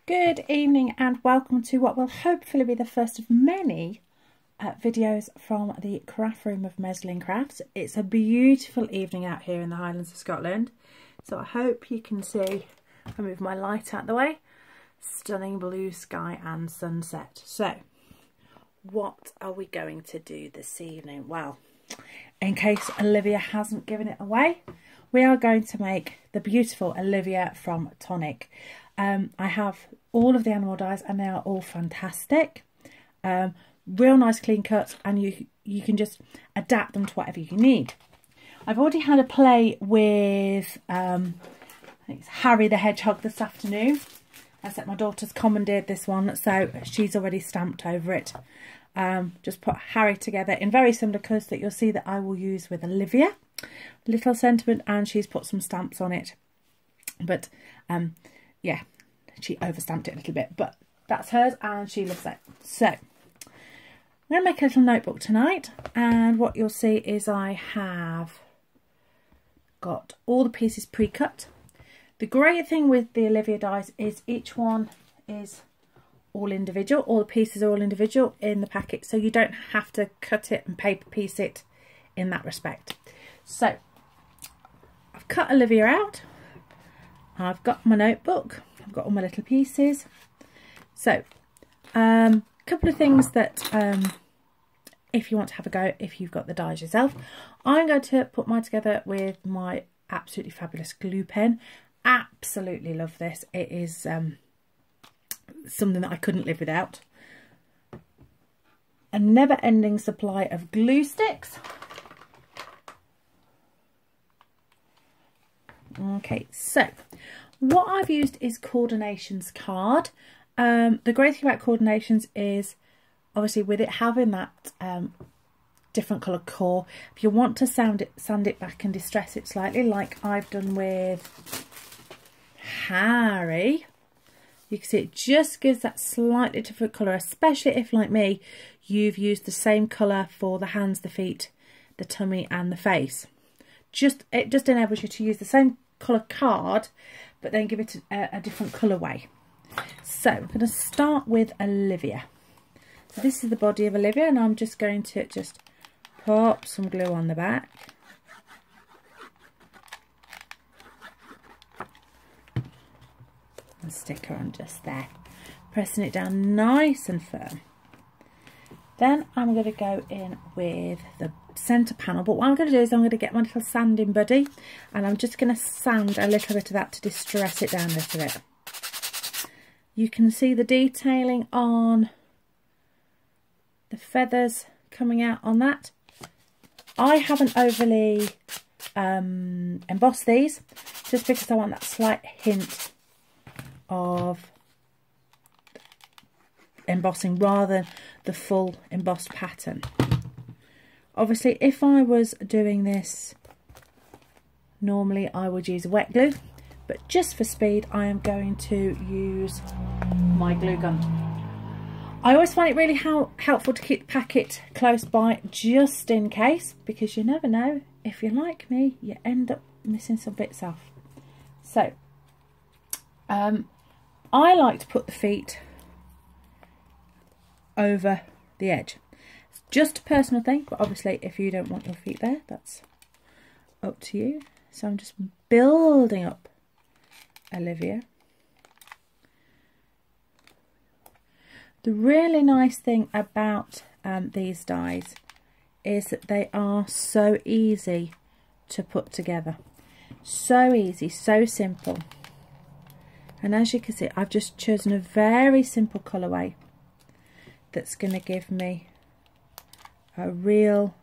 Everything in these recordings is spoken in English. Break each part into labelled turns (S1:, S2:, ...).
S1: Good evening and welcome to what will hopefully be the first of many videos from the craft room of Meslin Crafts. It's a beautiful evening out here in the Highlands of Scotland, so I hope you can see. I'll move my light out the way. Stunning blue sky and sunset. So what are we going to do this evening? Well, in case Olivia hasn't given it away, we are going to make the beautiful Olivia from Tonic. I have all of the animal dyes and they are all fantastic. Real nice clean cuts, and you can just adapt them to whatever you need. I've already had a play with I think it's Harry the Hedgehog this afternoon. I said my daughter's commandeered this one, so she's already stamped over it. Just put Harry together in very similar colours that you'll see that I will use with Olivia. Little sentiment, and she's put some stamps on it. But yeah, she overstamped it a little bit, but that's hers and she loves it. So I'm going to make a little notebook tonight, and what you'll see is I have got all the pieces pre-cut. The great thing with the Olivia dies is each one is all individual. All the pieces are all individual in the packet, so you don't have to cut it and paper piece it in that respect. So I've cut Olivia out. I've got my notebook. I've got all my little pieces. So a couple of things that if you want to have a go, if you've got the dies yourself, I'm going to put mine together with my absolutely fabulous glue pen. Absolutely love this. It is something that I couldn't live without. A never-ending supply of glue sticks. Okay, so what I've used is Coordinations card. The great thing about Coordinations is obviously with it having that different colour core, if you want to sand it back and distress it slightly, like I've done with Harry, you can see it just gives that slightly different colour, especially if, like me, you've used the same colour for the hands, the feet, the tummy and the face. It just enables you to use the same colour card, but then give it a different colourway. So I'm going to start with Olivia. So this is the body of Olivia, and I'm just going to just pop some glue on the back. And stick her on just there, pressing it down nice and firm. Then I'm going to go in with the centre panel, but what I'm going to do is I'm going to get my little sanding buddy, and I'm just going to sand a little bit of that to distress it down a little bit. You can see the detailing on the feathers coming out on that. I haven't overly embossed these, just because I want that slight hint of embossing rather than the full embossed pattern. Obviously, if I was doing this normally, I would use wet glue, but just for speed I am going to use my glue gun. I always find it really helpful to keep the packet close by, just in case, because you never know, if you're like me, you end up missing some bits off. So I like to put the feet over the edge. It's just a personal thing, but obviously if you don't want your feet there, that's up to you. So I'm just building up Olivia. The really nice thing about these dies is that they are so easy to put together. So easy, so simple. And as you can see, I've just chosen a very simple colourway that's going to give me a real,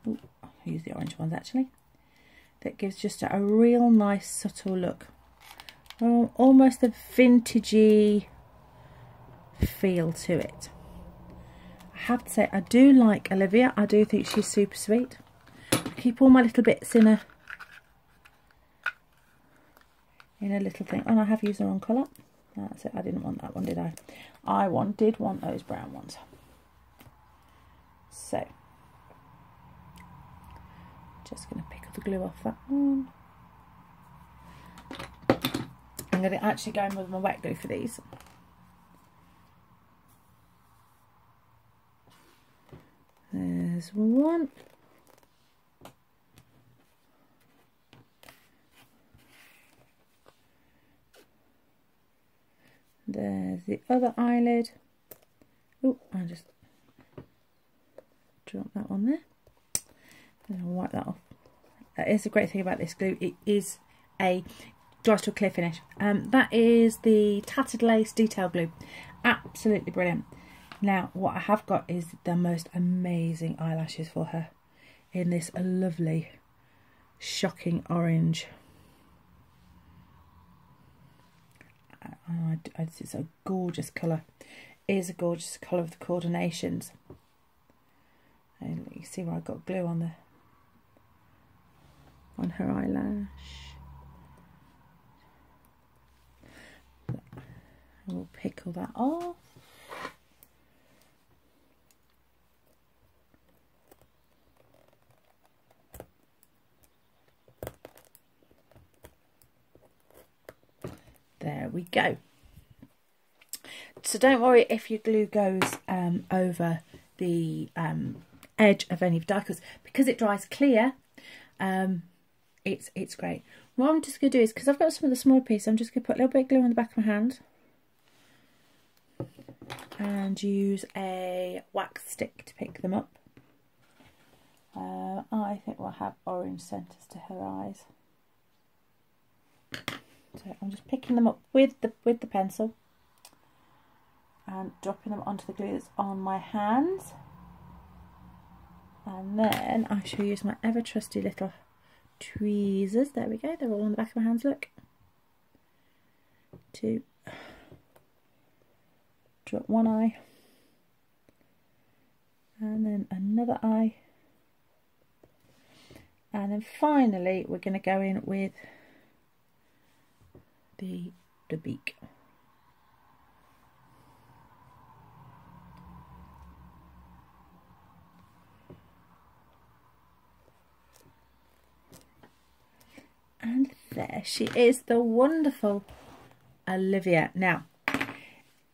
S1: I'll use the orange ones actually, that gives just a real nice subtle look. Almost a vintagey feel to it. I have to say, I do like Olivia. I do think she's super sweet. I keep all my little bits in a little thing. Oh, I have used the wrong colour. That's it. I didn't want that one, did I? I did want those brown ones. So just going to pick up the glue off that one. I'm going to actually go in with my wet glue for these. There's one. There's the other eyelid. Oh, I just dropped that on there. And I'll wipe that off. That is the great thing about this glue. It is a dries to a clear finish. That is the Tattered Lace Detail Glue. Absolutely brilliant. Now, what I have got is the most amazing eyelashes for her in this lovely, shocking orange. It's a gorgeous colour. It is a gorgeous colour of the coordinations. And you see where I got glue on her eyelash. We'll pickle that off. There we go. So don't worry if your glue goes over the edge of any of the die cuts, because it dries clear. It's great. What I'm just going to do is, because I've got some of the small pieces, I'm just going to put a little bit of glue on the back of my hand and use a wax stick to pick them up. I think we'll have orange centres to her eyes. So I'm just picking them up with the pencil and dropping them onto the glue that's on my hands. And then I shall use my ever trusty little tweezers. There we go, they're all on the back of my hands, look. To drop one eye. And then another eye. And then finally we're going to go in with the beak. And there she is, the wonderful Olivia. Now,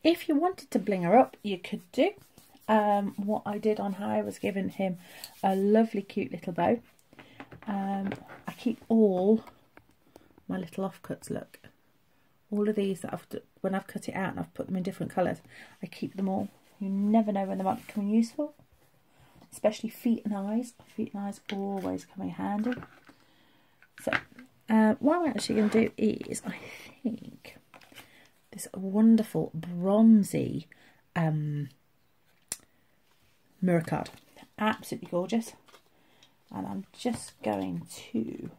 S1: if you wanted to bling her up, you could do. What I did on her, I was giving him a lovely cute little bow. I keep all my little offcuts, look. All of these that when I've cut it out and I've put them in different colours, I keep them all. You never know when they might become useful. Especially feet and eyes. Feet and eyes always come in handy. So, what I'm actually going to do is, I think, this wonderful bronzy mirror card. Absolutely gorgeous. And I'm just going to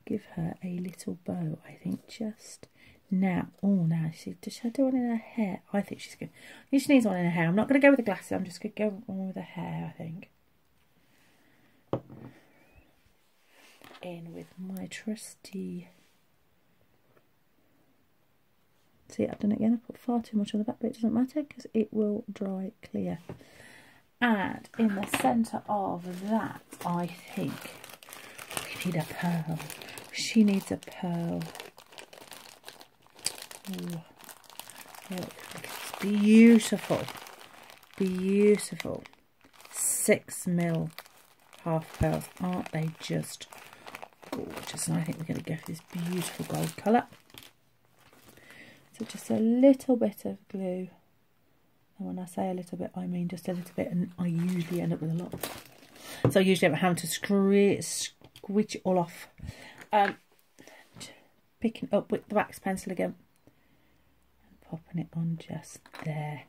S1: give her a little bow, I think, just now. Oh, now, does she do one in her hair? I think she's good. I think she needs one in her hair. I'm not going to go with the glasses, I'm just going to go on with her hair, I think. In with my trusty... See, I've done it again. I put far too much on the back, but it doesn't matter because it will dry clear. And in the centre of that, I think we need a pearl. She needs a pearl. Ooh. Look, it's beautiful. Beautiful. 6mm half pearls. Aren't they just gorgeous? And I think we're going to go for this beautiful gold colour. So just a little bit of glue. And when I say a little bit, I mean just a little bit, and I usually end up with a lot. So I usually end up having to squeeze it all off. Picking up with the wax pencil again. And popping it on just there.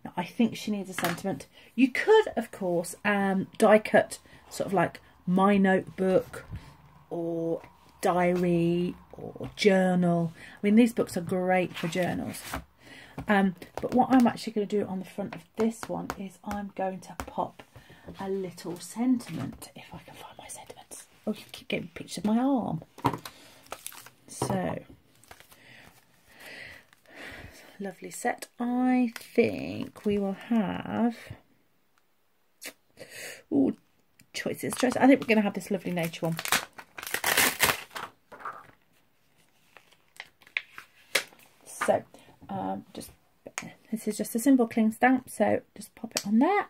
S1: Now I think she needs a sentiment. You could, of course, die cut sort of like my notebook or diary or journal. I mean, these books are great for journals. But what I'm actually going to do on the front of this one is I'm going to pop a little sentiment, if I can find my sentiments. Oh, you keep getting pictures of my arm. So, lovely set. I think we will have... Ooh, choices. I think we're going to have this lovely nature one. So, just This is just a simple cling stamp, so just pop it on there.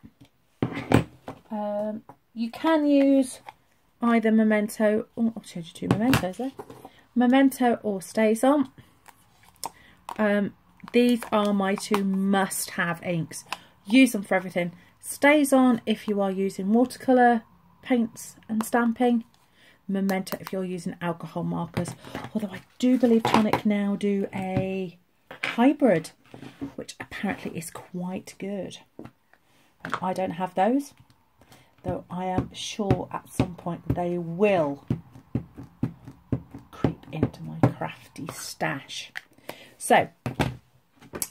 S1: You can use either Memento, oh, I'll show you 2 mementos there, Memento or StazOn. These are my 2 must-have inks. Use them for everything. StazOn if you are using watercolour paints and stamping. Memento if you're using alcohol markers. Although I do believe Tonic now do a hybrid, which apparently is quite good. I don't have those, though I am sure at some point they will creep into my crafty stash. So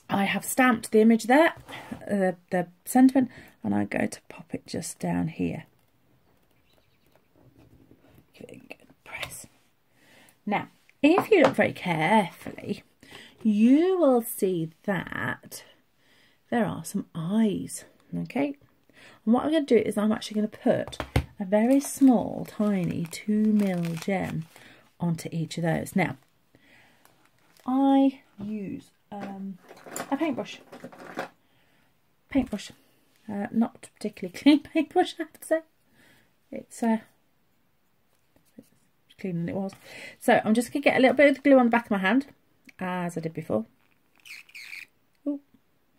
S1: I have stamped the image there, the sentiment, and I'm going to pop it just down here. Give it a good press. Now, if you look very carefully, you will see that there are some eyes, okay? And what I'm going to do is I'm actually going to put a very small, tiny 2mm gem onto each of those. Now, I use a paintbrush. Not a particularly clean paintbrush, I have to say. It's cleaner than it was. So I'm just going to get a little bit of the glue on the back of my hand, as I did before. Oh,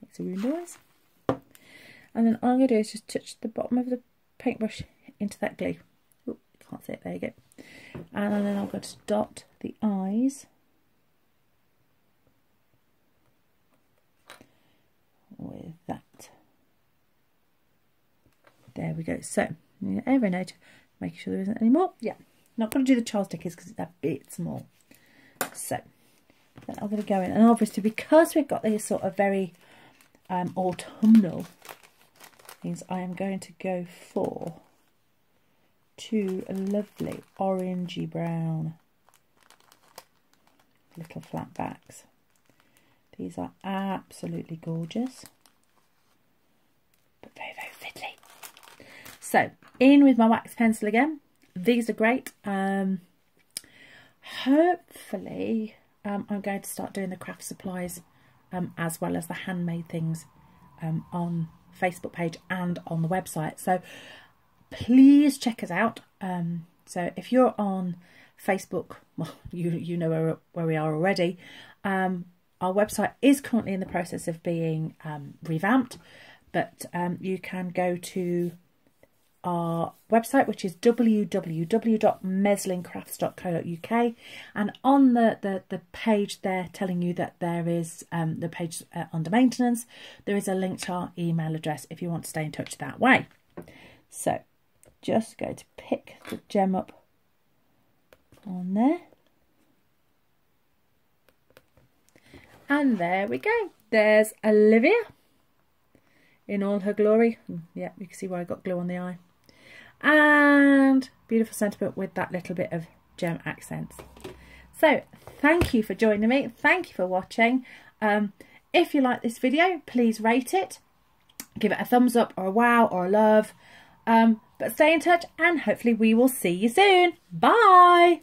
S1: makes a weird noise. And then all I'm going to do is just touch the bottom of the paintbrush into that glue. Oh, can't see it, there you go. And then I'm going to dot the eyes with that. There we go. So, every note, making sure there isn't any more. Yeah, not going to do the Charles Dickens because it's a bit small. So, then I'm going to go in, and obviously because we've got these sort of very autumnal things, I am going to go for 2 lovely orangey brown little flat backs. These are absolutely gorgeous, but very, very fiddly. So, in with my wax pencil again. These are great. Hopefully, I'm going to start doing the craft supplies as well as the handmade things on Facebook page and on the website. So, please check us out. So, if you're on Facebook, well, you know where we are already. Our website is currently in the process of being revamped, but you can go to our website, which is www.meslincrafts.co.uk, and on the page there telling you that there is the page under maintenance, there is a link to our email address if you want to stay in touch that way. So just go to pick the gem up on there. And there we go. There's Olivia in all her glory. Yeah, you can see where I got glue on the eye. And beautiful sentiment with that little bit of gem accents. So, thank you for joining me. Thank you for watching. If you like this video, please rate it. Give it a thumbs up or a wow or a love. But stay in touch and hopefully we will see you soon. Bye!